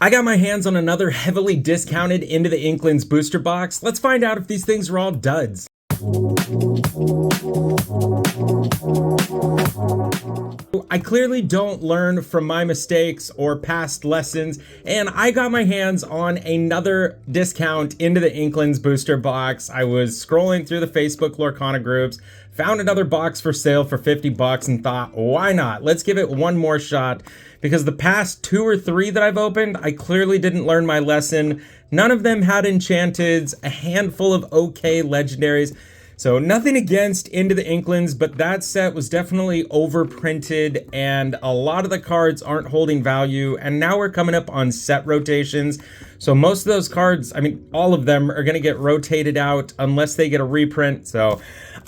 I got my hands on another heavily discounted Into the Inklands booster box. Let's find out if these things are all duds. I clearly don't learn from my mistakes or past lessons, and I got my hands on another discount Into the Inklands booster box. I was scrolling through the Facebook Lorcana groups, found another box for sale for 50 bucks and thought, why not? Let's give it one more shot, because the past 2 or 3 that I've opened, I clearly didn't learn my lesson. None of them had enchanteds, a handful of okay legendaries. So nothing against Into the Inklands, but that set was definitely overprinted and a lot of the cards aren't holding value. And now we're coming up on set rotations. So most of those cards, I mean, all of them are gonna get rotated out unless they get a reprint. So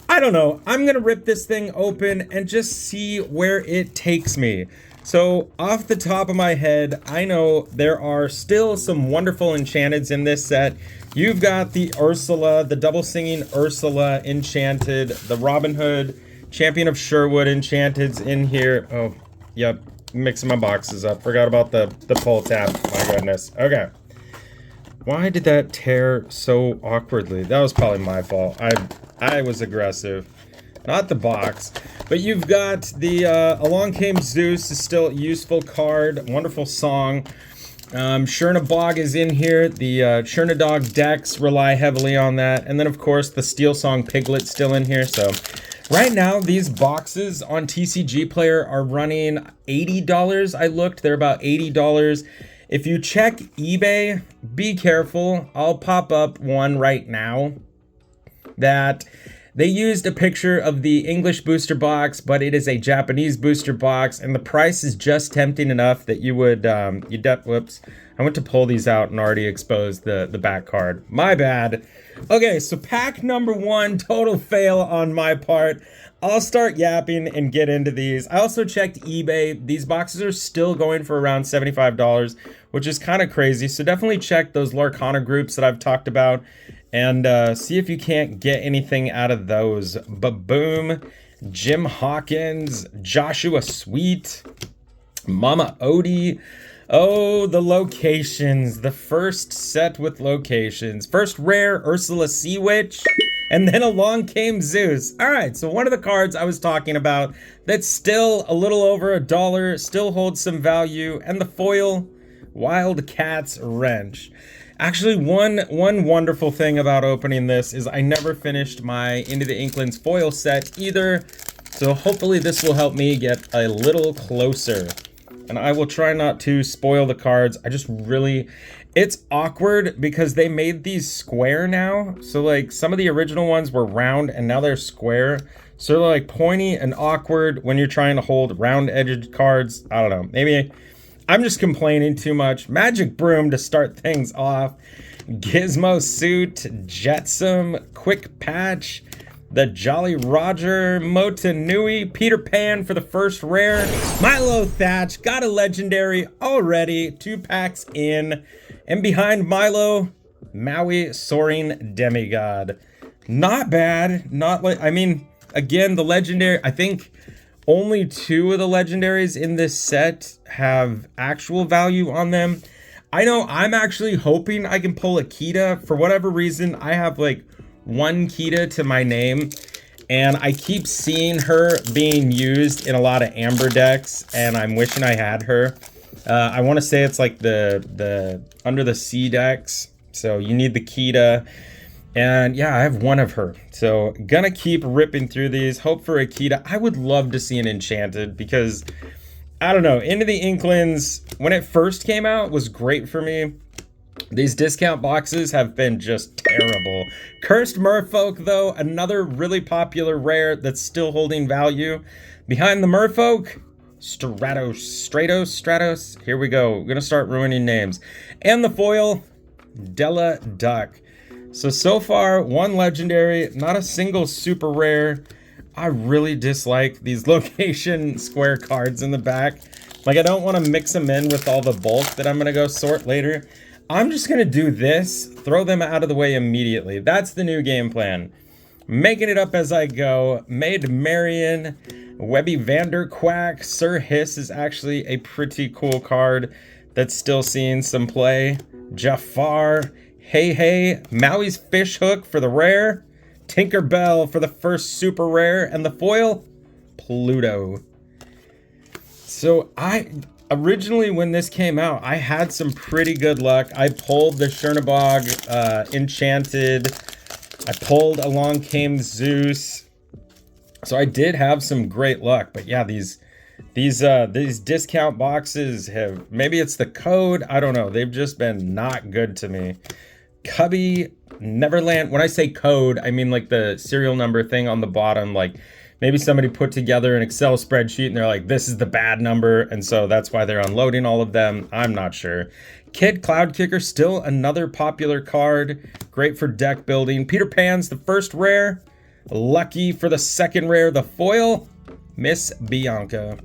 I don't know, I'm gonna rip this thing open and just see where it takes me. So off the top of my head, I know there are still some wonderful enchanteds in this set. You've got the Ursula, the double singing Ursula enchanted, the Robin Hood, Champion of Sherwood enchanteds in here. Oh, yep, mixing my boxes up. Forgot about the pull tab, my goodness. Okay. Why did that tear so awkwardly? That was probably my fault. I was aggressive. Not the box, but you've got the Along Came Zeus is still a useful card, wonderful song. Chernabog is in here. The Chernadog decks rely heavily on that, and then of course the Steel Song Piglet still in here. So right now these boxes on TCG Player are running $80. I looked, they're about $80. If you check eBay, be careful. I'll pop up one right now that they used a picture of the English booster box, but it is a Japanese booster box, and the price is just tempting enough that you would, whoops. I went to pull these out and already exposed the back card. My bad. Okay, so pack number 1, total fail on my part. I'll start yapping and get into these. I also checked eBay. These boxes are still going for around $75, which is kind of crazy. So definitely check those Lorcana groups that I've talked about and see if you can't get anything out of those. Ba-boom, Jim Hawkins, Joshua Sweet, Mama Odie. Oh, the locations. The first set with locations. First rare, Ursula Sea Witch. And then Along Came Zeus. All right, so one of the cards I was talking about that's still a little over $1, still holds some value, and the foil, Wildcat's Wrench. Actually, one wonderful thing about opening this is I never finished my Into the Inklands foil set either, so hopefully this will help me get a little closer. And I will try not to spoil the cards. I just really... It's awkward because they made these square now. So like some of the original ones were round and now they're square. So they're like pointy and awkward when you're trying to hold round edged cards. I don't know. Maybe I'm just complaining too much. Magic Broom to start things off. Gizmo Suit, Jetsam, Quick Patch, the Jolly Roger, Motunui, Peter Pan for the first rare. Milo Thatch, got a legendary already. 2 packs in. And behind Milo, Maui Soaring Demigod. Not bad. Not like, I mean, again, the legendary, I think only 2 of the legendaries in this set have actual value on them. I know I'm actually hoping I can pull a Kita. For whatever reason, I have like 1 Kita to my name, and I keep seeing her being used in a lot of Amber decks, and I'm wishing I had her. I want to say it's like the Under the Sea decks, so you need the Kita, and yeah, I have 1 of her, so gonna keep ripping through these, hope for a Kita. I would love to see an enchanted, because I don't know, Into the Inklands, when it first came out, was great for me. These discount boxes have been just terrible. Cursed Merfolk, though, another really popular rare that's still holding value. Behind the Merfolk, Stratos. Here we go. We're gonna start ruining names. And the foil, Della Duck. So far, 1 legendary, not a single super rare. I really dislike these location square cards in the back. Like, I don't want to mix them in with all the bulk that I'm gonna go sort later. I'm just gonna do this, throw them out of the way immediately. That's the new game plan. Making it up as I go. Maid Marian, Webby Vanderquack, Sir Hiss is actually a pretty cool card. that's still seeing some play. Jafar, Hey, Maui's Fishhook for the rare. Tinkerbell for the first super rare. And the foil, Pluto. So originally when this came out, I had some pretty good luck. I pulled the Chernobog Enchanted. I pulled Along Came Zeus. So I did have some great luck. But yeah, these discount boxes have, maybe it's the code, I don't know. They've just been not good to me. Cubby, Neverland. When I say code, I mean like the serial number thing on the bottom. Like maybe somebody put together an Excel spreadsheet and they're like, this is the bad number. And so that's why they're unloading all of them. I'm not sure. Kid Cloud Kicker, still another popular card. Great for deck building. Peter Pan's the first rare. Lucky for the second rare. The foil, Miss Bianca.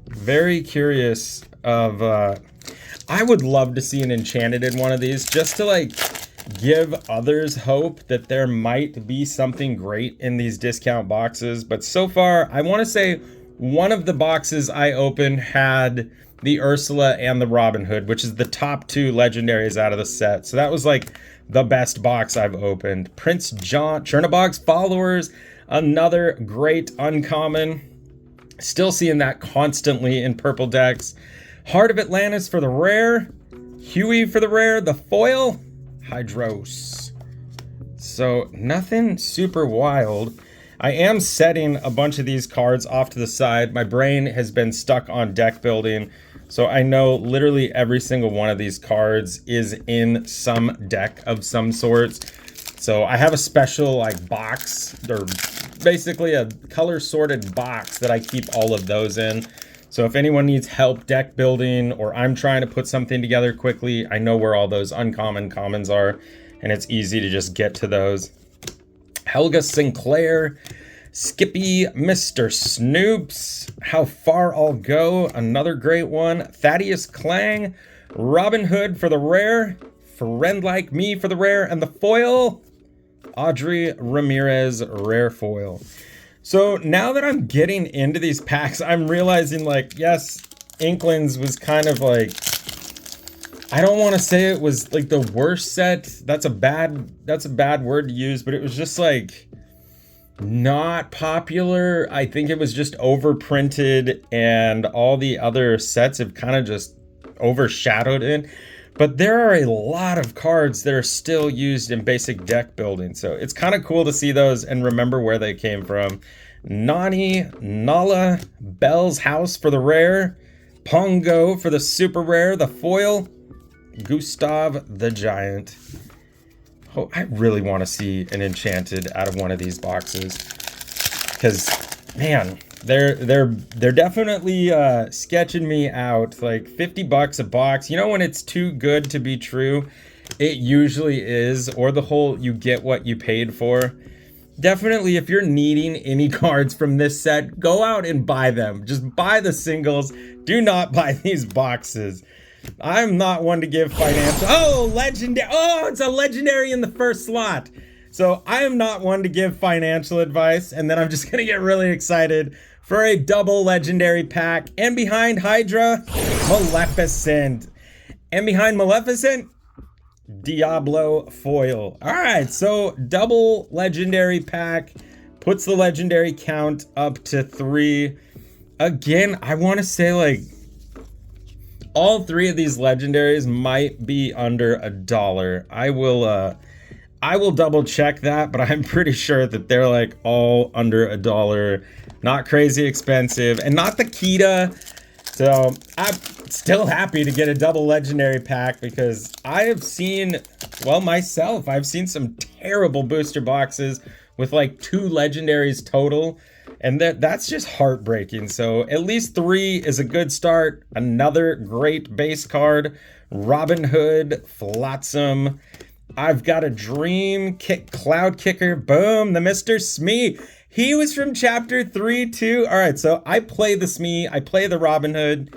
Very curious of, I would love to see an enchanted in one of these just to like give others hope that there might be something great in these discount boxes. But so far, I want to say one of the boxes I opened had the Ursula and the Robin Hood, which is the top two legendaries out of the set. So that was like the best box I've opened. Prince John, Chernobog's Followers, another great uncommon. Still seeing that constantly in purple decks. Heart of Atlantis for the rare. Huey for the rare. The foil, Hydros. So nothing super wild. I am setting a bunch of these cards off to the side. My brain has been stuck on deck building. So I know literally every single one of these cards is in some deck of some sorts. So I have a special like box, or basically a color sorted box that I keep all of those in. So if anyone needs help deck building, or I'm trying to put something together quickly, I know where all those uncommon commons are, and it's easy to just get to those. Helga Sinclair, Skippy, Mr. Snoops, How Far I'll Go, another great one. Thaddeus Clang, Robin Hood for the rare, Friend Like Me for the rare, and the foil, Audrey Ramirez rare foil. So now that I'm getting into these packs, I'm realizing like, yes, Inklands was kind of like, I don't want to say it was like the worst set. That's a bad word to use, but it was just like not popular. I think it was just overprinted, and all the other sets have kind of just overshadowed it. But there are a lot of cards that are still used in basic deck building. So it's kind of cool to see those and remember where they came from. Nani, Nala, Bell's House for the rare, Pongo for the super rare, the foil, Gustav the Giant. Oh, I really want to see an enchanted out of one of these boxes. Because, man, they're definitely sketching me out. Like $50 a box. You know when it's too good to be true? It usually is. Or the whole you get what you paid for. Definitely, if you're needing any cards from this set, go out and buy them. Just buy the singles. Do not buy these boxes. I'm not one to give financial... Oh, legendary. Oh, it's a legendary in the first slot. So I am not one to give financial advice. And then I'm just going to get really excited for a double legendary pack. And behind Hydra, Maleficent. And behind Maleficent, Diablo foil. All right, so double legendary pack puts the legendary count up to 3. Again, I want to say like all 3 of these legendaries might be under $1. I will double check that, but I'm pretty sure that they're like all under $1. Not crazy expensive, and not the Kita. So I'm still happy to get a double legendary pack, because I have seen, well, myself, I've seen some terrible booster boxes with like 2 legendaries total, and that's just heartbreaking. So at least 3 is a good start. Another great base card, Robin Hood, Flotsam. I've got a dream, Cloud Kicker, boom, the Mr. Smee. He was from chapter 3 too. All right, so I play the Smee, I play the Robin Hood.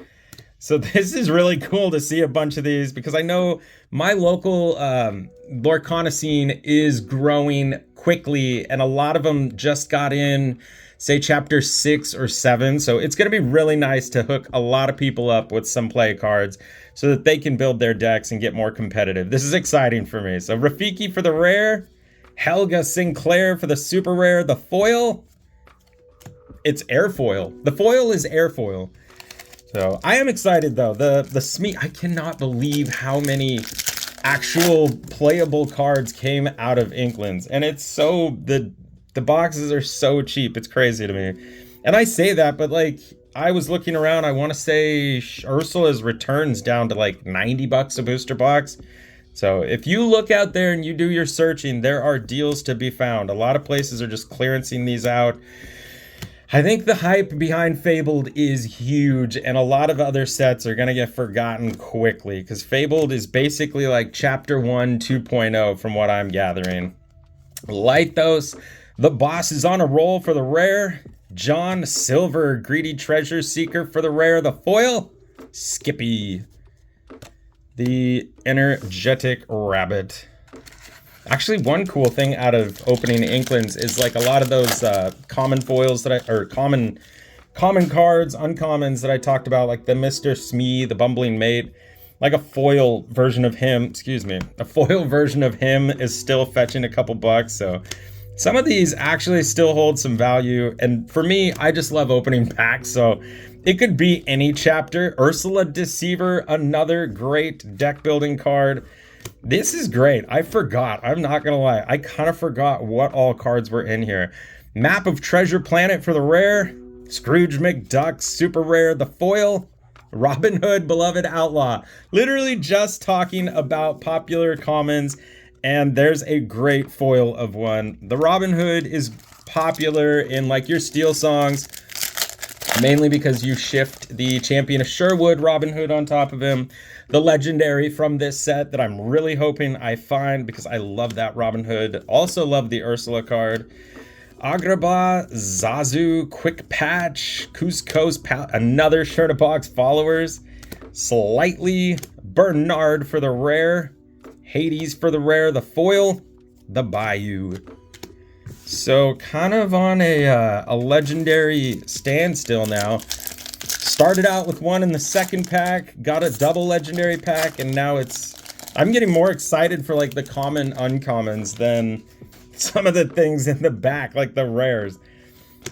So this is really cool to see a bunch of these, because I know my local Lorcana scene is growing quickly, and a lot of them just got in say chapter 6 or 7. So it's going to be really nice to hook a lot of people up with some play cards so that they can build their decks and get more competitive. This is exciting for me. So Rafiki for the rare, Helga Sinclair for the super rare, the foil. It's airfoil. The foil is airfoil. So I am excited though. The Smee, I cannot believe how many actual playable cards came out of Inklands. And it's so, the boxes are so cheap. It's crazy to me. And I say that, but like, I was looking around, I want to say Ursula's returns down to like 90 bucks a booster box. So if you look out there and you do your searching, there are deals to be found. A lot of places are just clearancing these out. I think the hype behind Fabled is huge, and a lot of other sets are going to get forgotten quickly, because Fabled is basically like Chapter 1 2.0 from what I'm gathering. Lythos, the boss is on a roll for the rare. John Silver, Greedy Treasure Seeker for the rare. The foil, Skippy, the Energetic Rabbit. Actually, one cool thing out of opening Inklands is like a lot of those common foils that common cards, uncommons that I talked about, like the Mr. Smee, the Bumbling Mate, like a foil version of him, a foil version of him is still fetching a couple bucks. So some of these actually still hold some value. And for me, I just love opening packs. So it could be any chapter. Ursula Deceiver, another great deck building card. This is great. I forgot. I'm not going to lie. I kind of forgot what all cards were in here. Map of Treasure Planet for the rare. Scrooge McDuck, super rare. The foil. Robin Hood, Beloved Outlaw. Literally just talking about popular commons, and there's a great foil of one. The Robin Hood is popular in like your Steel songs, mainly because you shift the Champion of Sherwood Robin Hood on top of him. The legendary from this set that I'm really hoping I find, because I love that Robin Hood. Also love the Ursula card. Zazu, Quick Patch, Cusco's another Shirtabox followers. Slightly, Bernard for the rare. Hades for the rare. The foil, the Bayou. So kind of on a legendary standstill now. Started out with one in the second pack, got a double legendary pack, and now I'm getting more excited for like the common uncommons than some of the things in the back, like the rares.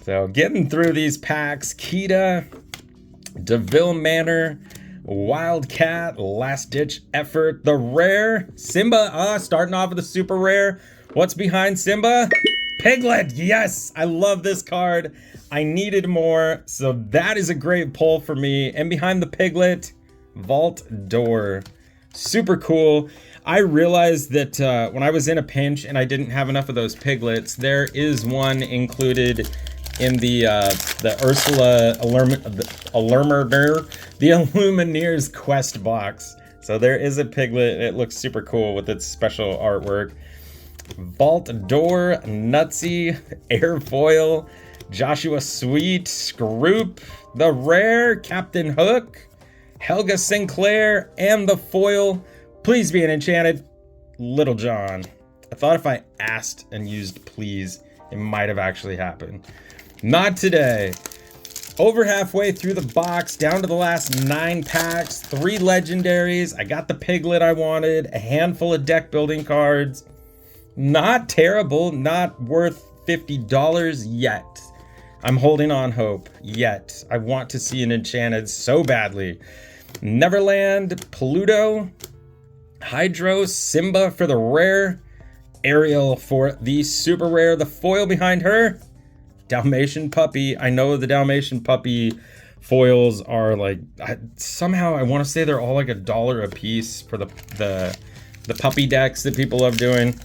So getting through these packs, Kita, DeVille Manor, Wildcat, Last Ditch Effort, the rare, Simba, starting off with the super rare. What's behind Simba? Piglet, yes, I love this card. I needed more, so that is a great pull for me. And behind the Piglet, Vault Door. Super cool. I realized that when I was in a pinch and I didn't have enough of those Piglets, there is one included in the Ursula the Illumineers quest box. So there is a Piglet. It looks super cool with its special artwork. Vault Door, Nutsy, Airfoil, Joshua Sweet, Scroop, the rare, Captain Hook, Helga Sinclair, and the foil. Please be an enchanted Little John. I thought if I asked and used please, it might have actually happened. Not today. Over halfway through the box, down to the last 9 packs, 3 legendaries. I got the Piglet I wanted, a handful of deck building cards. Not terrible, not worth $50 yet. I'm holding on hope, yet. I want to see an enchanted so badly. Neverland, Pluto, Hydro, Simba for the rare, Ariel for the super rare, the foil behind her, Dalmatian Puppy. I know the Dalmatian Puppy foils are like, somehow I want to say they're all like $1 a piece for the puppy decks that people love doing.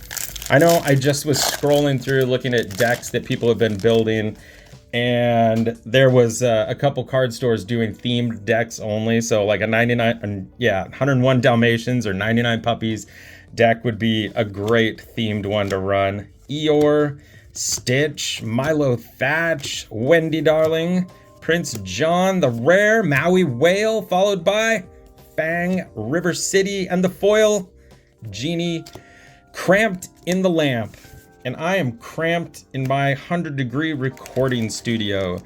I know I just was scrolling through looking at decks that people have been building, and there was a couple card stores doing themed decks only. So like a 101 Dalmatians or 99 Puppies deck would be a great themed one to run. Eeyore, Stitch, Milo Thatch, Wendy Darling, Prince John, the rare, Maui Whale, followed by Fang, River City, and the foil, Genie, Cramped in the Lamp. and I am cramped in my 100-degree recording studio.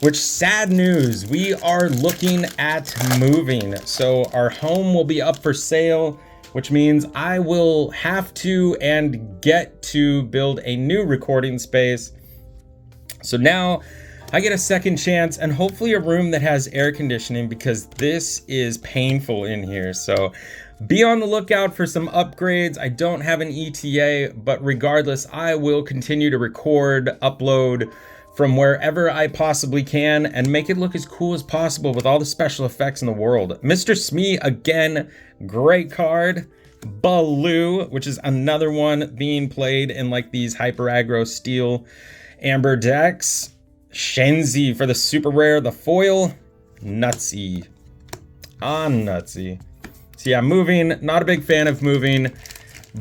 Which, sad news, we are looking at moving. So our home will be up for sale, which means I will have to and get to build a new recording space. So now I get a second chance and hopefully a room that has air conditioning, because this is painful in here. So be on the lookout for some upgrades. I don't have an ETA, but regardless, I will continue to record, upload from wherever I possibly can and make it look as cool as possible with all the special effects in the world. Mr. Smee, again, great card. Baloo, which is another one being played in like these hyper aggro steel amber decks. Shenzi for the super rare, the foil. Nutsy. Nutsy. So yeah, moving, not a big fan of moving,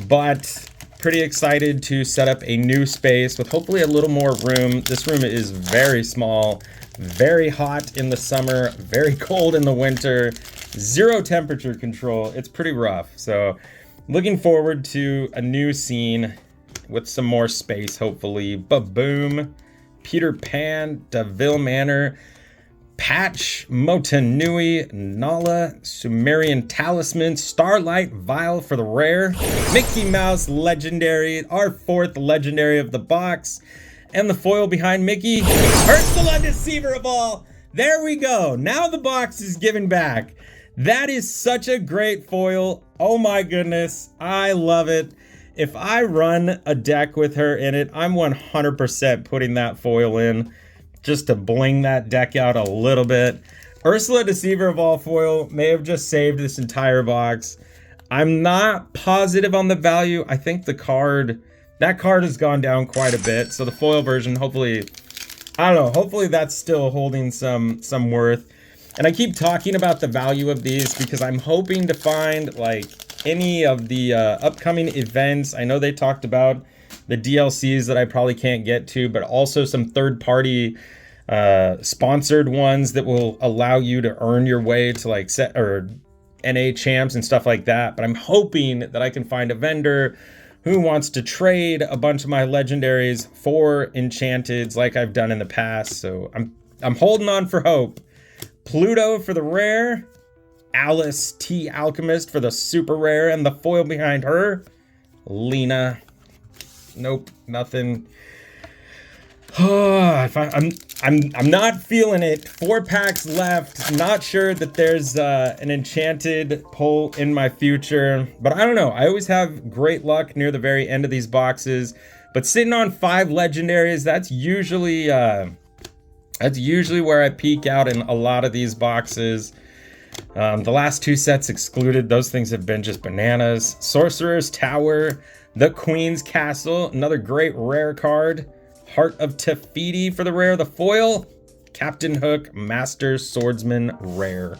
but pretty excited to set up a new space with hopefully a little more room. This room is very small, very hot in the summer, very cold in the winter, zero temperature control. It's pretty rough. So looking forward to a new scene with some more space, hopefully. Ba-boom, Peter Pan, Deville Manor, Patch, Motunui, Nala, Sumerian Talisman, Starlight Vial for the rare, Mickey Mouse Legendary, our fourth legendary of the box, and the foil behind Mickey, Ursula Deceiver of all. There we go. Now the box is giving back. That is such a great foil. Oh my goodness. I love it. If I run a deck with her in it, I'm 100% putting that foil in, just to bling that deck out a little bit. Ursula Deceiver of all foil may have just saved this entire box. I'm not positive on the value. I think that card has gone down quite a bit. So the foil version, hopefully, I don't know, hopefully that's still holding some worth. And I keep talking about the value of these because I'm hoping to find like any of the upcoming events. I know they talked about the DLCs that I probably can't get to, but also some third-party sponsored ones that will allow you to earn your way to like set or NA champs and stuff like that. But I'm hoping that I can find a vendor who wants to trade a bunch of my legendaries for enchanteds like I've done in the past. So I'm holding on for hope. Pluto for the rare, Alice T Alchemist for the super rare, and the foil behind her, Lena. Nope, nothing. I'm not feeling it. 4 packs left. Not sure that there's an enchanted pull in my future, but I don't know. I always have great luck near the very end of these boxes. But sitting on 5 legendaries, that's usually where I peak out in a lot of these boxes. The last 2 sets excluded, those things have been just bananas. Sorcerer's Tower, the Queen's Castle, another great rare card. Heart of Tefiti for the rare, the foil. Captain Hook, Master Swordsman rare.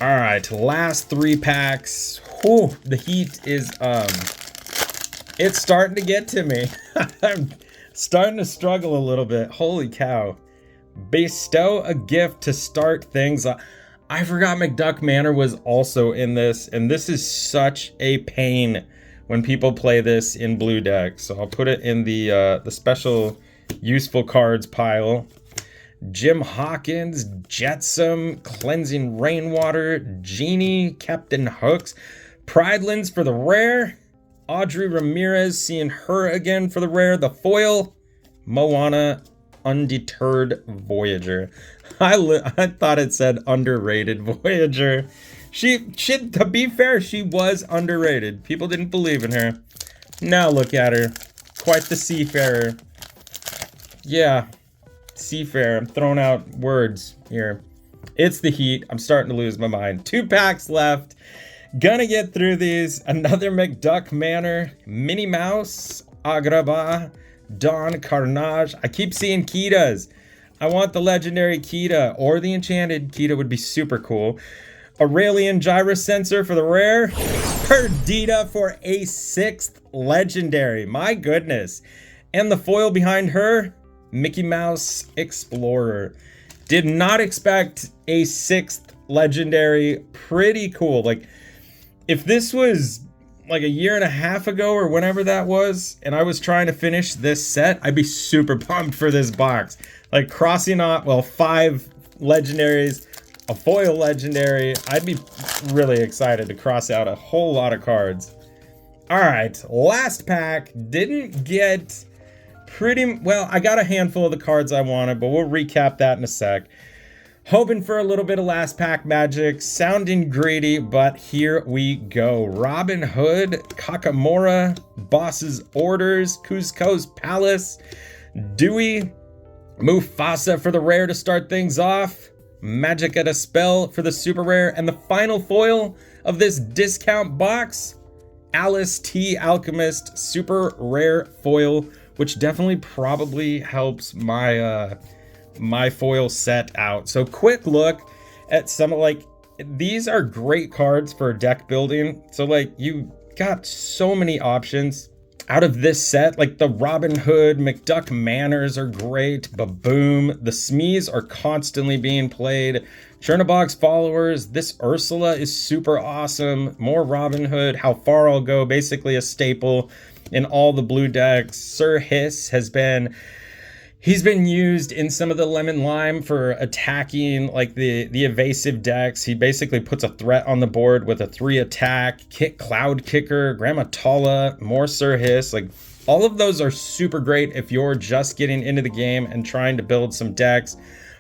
All right, last 3 packs. Whew, the heat is, it's starting to get to me. I'm starting to struggle a little bit. Holy cow. Bestow a gift to start things. I forgot McDuck Manor was also in this, and this is such a pain when people play this in blue decks. So I'll put it in the special useful cards pile. Jim Hawkins, Jetsam, Cleansing Rainwater, Genie, Captain Hooks, Pridelands for the rare, Audrey Ramirez, seeing her again for the rare, the foil, Moana, Undeterred Voyager. I thought it said underrated Voyager. To be fair, she was underrated. People didn't believe in her. Now look at her. Quite the seafarer. Yeah, seafarer. I'm throwing out words here. It's the heat. I'm starting to lose my mind. 2 packs left. Gonna get through these. Another McDuck Manor. Minnie Mouse. Agrabah. Dawn Carnage. I keep seeing Kitas. I want the legendary Kita or the enchanted Kita would be super cool. Aurelian Gyrosensor for the rare. Perdita for a 6th legendary. My goodness. And the foil behind her, Mickey Mouse Explorer. Did not expect a 6th legendary. Pretty cool. Like, if this was like a year and a half ago or whenever that was, and I was trying to finish this set, I'd be super pumped for this box. Like crossing off, well, 5 legendaries, a foil legendary. I'd be really excited to cross out a whole lot of cards. All right, last pack. Didn't get pretty well. I got a handful of the cards I wanted, but we'll recap that in a sec. Hoping for a little bit of last pack magic, sounding greedy, but here we go. Robin Hood, Kakamora, Boss's Orders, Cusco's Palace, Dewey, Mufasa for the rare to start things off, Magic at a Spell for the super rare, and the final foil of this discount box, Alice T. Alchemist super rare foil, which definitely probably helps my my foil set out. So quick look at some of, like, these are great cards for deck building. So like you got so many options out of this set. Like the Robin Hood McDuck Manors are great. Baboom, the Smees are constantly being played. Chernobog's Followers, this Ursula is super awesome. More Robin Hood, How Far I'll Go, basically a staple in all the blue decks. Sir Hiss he's been used in some of the Lemon Lime for attacking like the evasive decks. He basically puts a threat on the board with a 3 attack. Cloud Kicker, Grandma Tala, more Sir Hiss. Like all of those are super great if you're just getting into the game and trying to build some decks.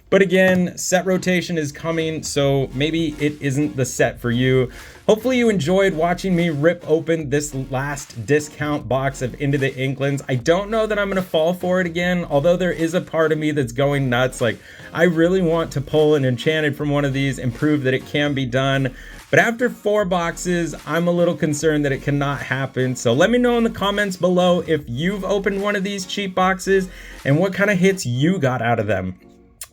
But again, set rotation is coming, so maybe it isn't the set for you. Hopefully you enjoyed watching me rip open this last discount box of Into the Inklands. I don't know that I'm gonna fall for it again, although there is a part of me that's going nuts. Like, I really want to pull an enchanted from one of these and prove that it can be done. But after 4 boxes, I'm a little concerned that it cannot happen. So let me know in the comments below if you've opened one of these cheap boxes and what kind of hits you got out of them.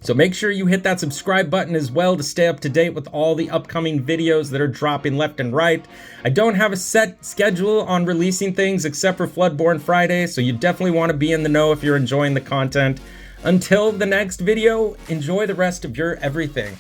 So make sure you hit that subscribe button as well to stay up to date with all the upcoming videos that are dropping left and right. I don't have a set schedule on releasing things except for Floodborne Friday, so you definitely want to be in the know if you're enjoying the content. Until the next video, enjoy the rest of your everything.